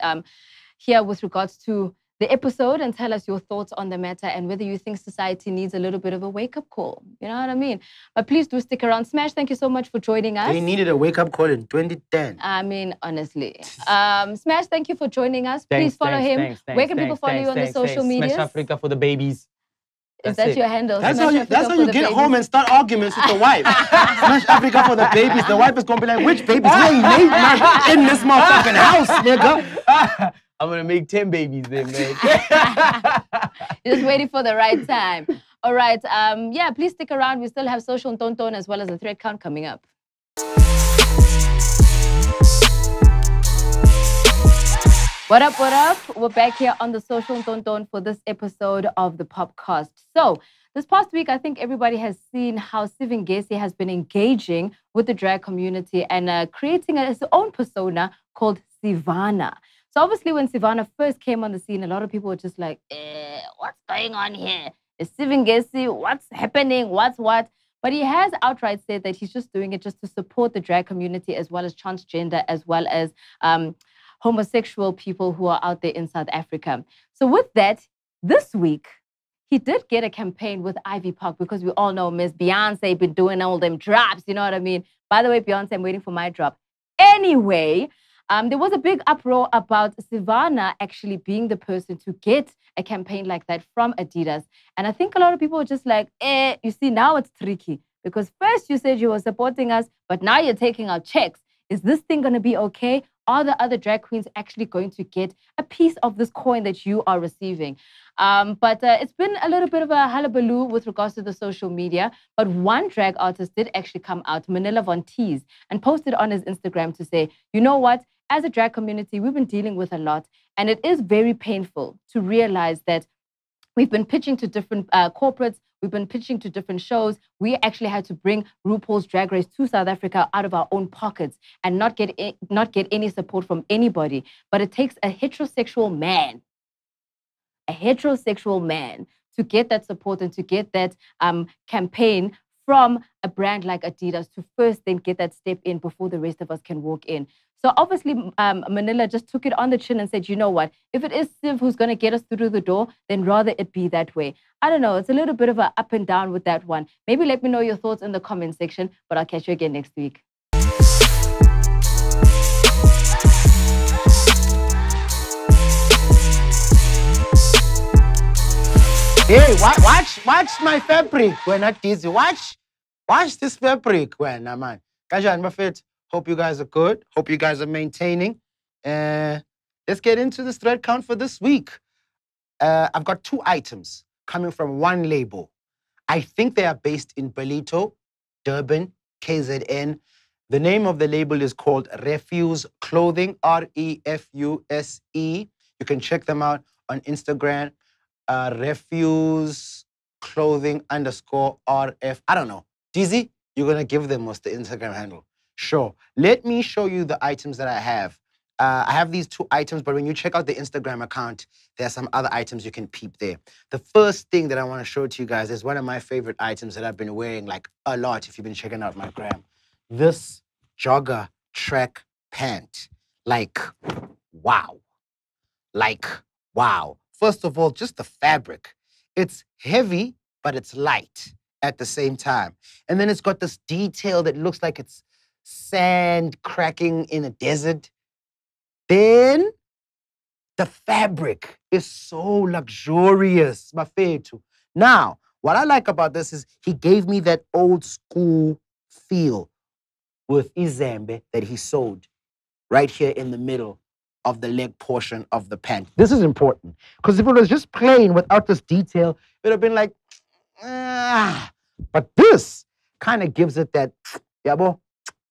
here with regards to the episode and tell us your thoughts on the matter and whether you think society needs a little bit of a wake-up call. You know what I mean? But please do stick around. Smash, thank you so much for joining us. They needed a wake-up call in 2010. I mean, honestly. Smash, thank you for joining us. Please follow him. Where can people follow you on the social media? Smash Africa for the babies. Is that your handle? That's how you get home and start arguments with the wife. Smash Africa for the babies. The wife is going to be like, which babies? We ain't made none in this motherfucking house, nigga. I'm going to make 10 babies then, man. Just waiting for the right time. All right. Yeah, please stick around. We still have Social Tonton as well as the thread count coming up. What up, what up? We're back here on the Social Tonton for this episode of the POPcast. So, this past week, I think everybody has seen how Sivingesi has been engaging with the drag community and creating his own persona called Sivana. So obviously when Sivana first came on the scene, a lot of people were just like, what's going on here? Is Sivingesi? What's happening? What's what? But he has outright said that he's just doing it just to support the drag community as well as transgender, as well as homosexual people who are out there in South Africa. So with that, this week, he did get a campaign with Ivy Park because we all know Miss Beyonce been doing all them drops, you know what I mean? By the way, Beyonce, I'm waiting for my drop. Anyway, there was a big uproar about Sivana actually being the person to get a campaign like that from Adidas. And I think a lot of people were just like, you see, now it's tricky. Because first you said you were supporting us, but now you're taking our checks. Is this thing going to be okay? Are the other drag queens actually going to get a piece of this coin that you are receiving? But it's been a little bit of a hullabaloo with regards to the social media. But one drag artist did actually come out, Manila Von Teese, and posted on his Instagram to say, you know what? As a drag community, we've been dealing with a lot. And it is very painful to realize that we've been pitching to different corporates. We've been pitching to different shows. We actually had to bring RuPaul's Drag Race to South Africa out of our own pockets and not get any support from anybody. But it takes a heterosexual man to get that support and to get that campaign from a brand like Adidas to first then get that step in before the rest of us can walk in. So obviously, Manila just took it on the chin and said, you know what, if it is Siv who's going to get us through the door, then rather it be that way. I don't know. It's a little bit of an up and down with that one. Maybe let me know your thoughts in the comment section, but I'll catch you again next week. Hey, watch my fabric. We're not dizzy. Watch this fabric. Well, nah, man. Kajan Buffett. Hope you guys are good. Hope you guys are maintaining. Let's get into this thread count for this week. I've got 2 items coming from one label. I think they are based in Ballito, Durban, KZN. The name of the label is called Refuse Clothing, R-E-F-U-S-E. You can check them out on Instagram, Refuse Clothing _RF. I don't know. Dizzy, you're going to give them what's the Instagram handle? Sure. Let me show you the items that I have. I have these 2 items, but when you check out the Instagram account, there are some other items you can peep there. The first thing that I want to show to you guys is one of my favorite items that I've been wearing like a lot if you've been checking out my gram. This jogger track pant. Like, wow. Like, wow. First of all, just the fabric. It's heavy, but it's light at the same time. And then it's got this detail that looks like it's sand cracking in a desert. Then the fabric is so luxurious, mafethu. Now, what I like about this is he gave me that old school feel with izembe that he sewed right here in the middle of the leg portion of the pant. This is important because if it was just plain without this detail, it would have been like, ah. But this kind of gives it that, yabo,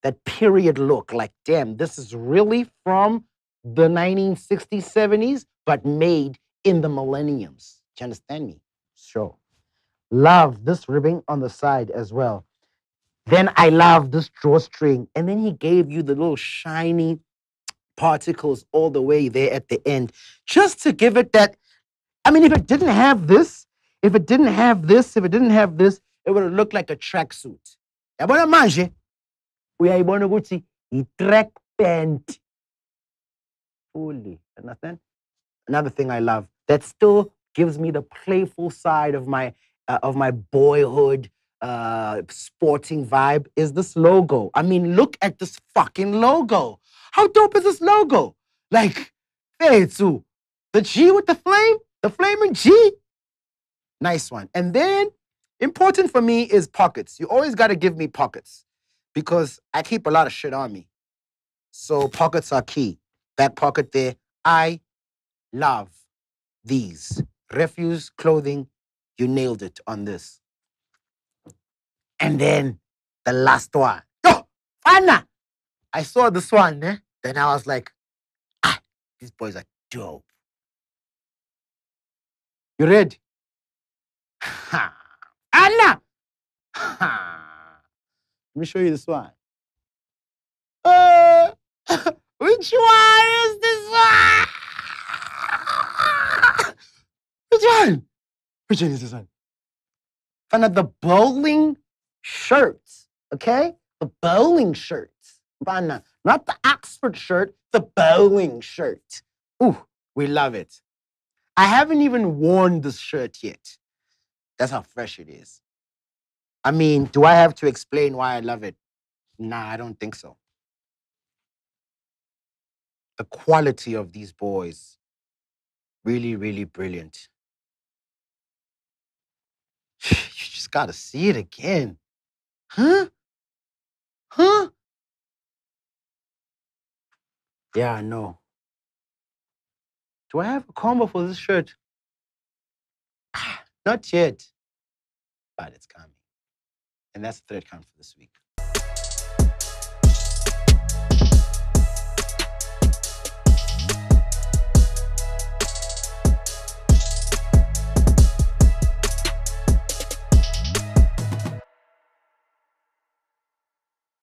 that period look. Like, damn, this is really from the 1960s, 70s, but made in the millenniums. Do you understand me? Sure. Love this ribbing on the side as well. Then I love this drawstring. And then he gave you the little shiny particles all the way there at the end, just to give it that. I mean, if it didn't have this, it would have looked like a tracksuit. Yabona manje, uyayibona ukuthi i-track pant. Fully, understand? Another thing I love that still gives me the playful side of my boyhood sporting vibe is this logo. I mean, look at this fucking logo. How dope is this logo? Like, Fetsu, the G with the flaming G. Nice one. And then, important for me is pockets. You always got to give me pockets because I keep a lot of shit on me. So pockets are key. Back pocket there. I love these. Refuse Clothing, you nailed it on this. And then the last one. Oh, Anna! I saw this one, eh? Then I was like, these boys are dope. You ready? Ha! Anna! Ha! Let me show you this one. Which one is this one? Which one? Which one is this one? Find out the bowling shirts, okay? The bowling shirts. Not the Oxford shirt, the bowling shirt. Ooh, we love it. I haven't even worn this shirt yet. That's how fresh it is. I mean, do I have to explain why I love it? Nah, I don't think so. The quality of these boys, really, really brilliant. You just gotta see it again. Huh? Huh? Yeah, I know. Do I have a combo for this shirt? Not yet, but it's coming. And that's the third count for this week.